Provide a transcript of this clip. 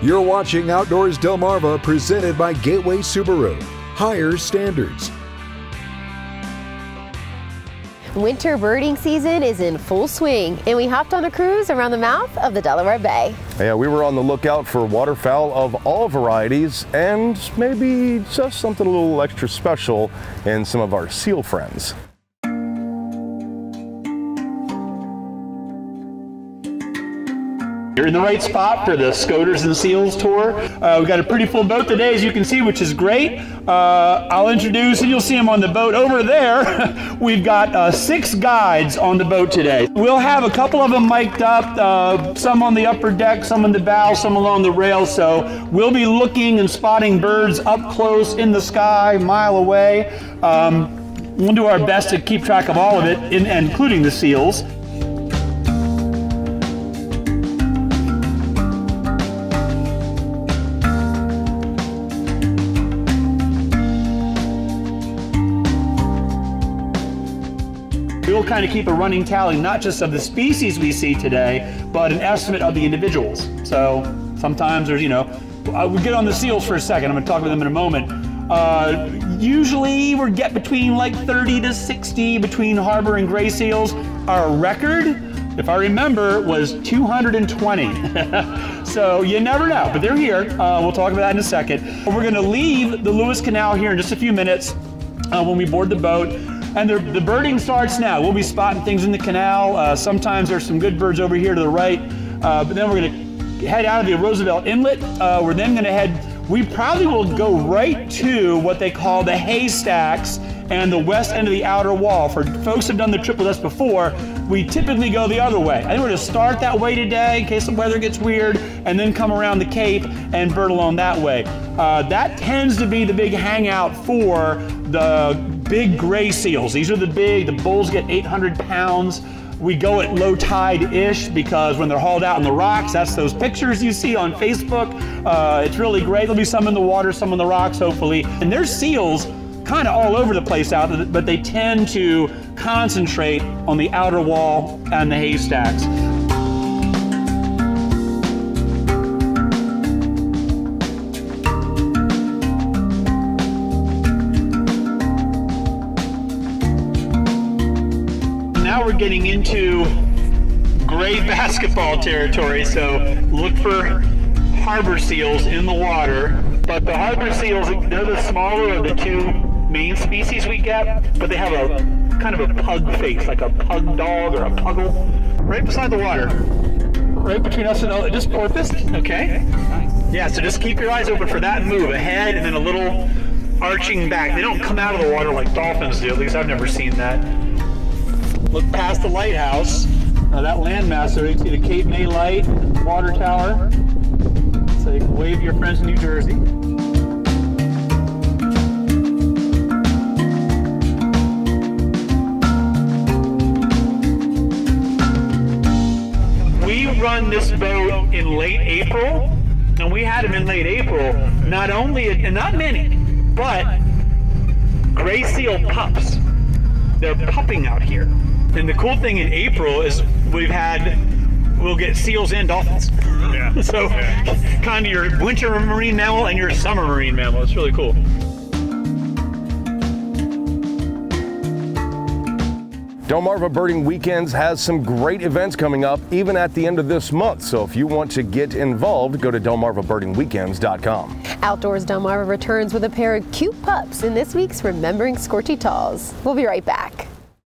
You're watching Outdoors Delmarva, presented by Gateway Subaru. Higher standards. Winter birding season is in full swing, and we hopped on a cruise around the mouth of the Delaware Bay. Yeah, we were on the lookout for waterfowl of all varieties and maybe just something a little extra special in some of our seal friends. You're in the right spot for the Scoters and Seals tour. We've got a pretty full boat today, as you can see, which is great. I'll introduce, and you'll see them on the boat over there. We've got 6 guides on the boat today. We'll have a couple of them mic'd up, some on the upper deck, some on the bow, some along the rail. So we'll be looking and spotting birds up close in the sky, a mile away. We'll do our best to keep track of all of it, including the seals. We'll kind of keep a running tally, not just of the species we see today, but an estimate of the individuals. So sometimes there's, we'll get on the seals for a second. I'm going to talk about them in a moment. Usually we get between like 30 to 60 between harbor and gray seals. Our record, if I remember, was 220. So you never know, but they're here. We'll talk about that in a second. We're going to leave the Lewis Canal here in just a few minutes when we board the boat. And the birding starts now. We'll be spotting things in the canal. Sometimes there's some good birds over here to the right. But then we're going to head out of the Roosevelt Inlet. We're then going to head, we probably will go right to what they call the haystacks and the west end of the outer wall. For folks who've done the trip with us before, we typically go the other way. I think we're going to start that way today in case the weather gets weird, and then come around the Cape and bird along that way. That tends to be the big hangout for the big gray seals. These are the bulls get 800 pounds. We go at low tide-ish because when they're hauled out on the rocks, that's those pictures you see on Facebook. It's really great. There'll be some in the water, some on the rocks, hopefully. And there's seals kind of all over the place out there, but they tend to concentrate on the outer wall and the haystacks. Now we're getting into gray basketball territory, so look for harbor seals in the water. But the harbor seals, they're the smaller of the 2 main species we get, but they have a kind of a pug face, like a pug dog or a puggle, right beside the water, right between us and just porpoise. Okay. Nice. Yeah. So just keep your eyes open for that move ahead, and then a little arching back. They don't come out of the water like dolphins do. At least I've never seen that. Look past the lighthouse. That landmass there. You can see the Cape May light, water tower. So you can wave to your friends in New Jersey. We run this boat in late April, and we had them in late April. Not only, and not many, but gray seal pups. They're pupping out here. And the cool thing in April is we'll get seals and dolphins. Yeah. So kind of your winter marine mammal and your summer marine mammal. It's really cool. Delmarva Birding Weekends has some great events coming up even at the end of this month. So if you want to get involved, go to delmarva-birding-weekends.com. Outdoors Delmarva returns with a pair of cute pups in this week's Remembering Scorchy Talls. We'll be right back.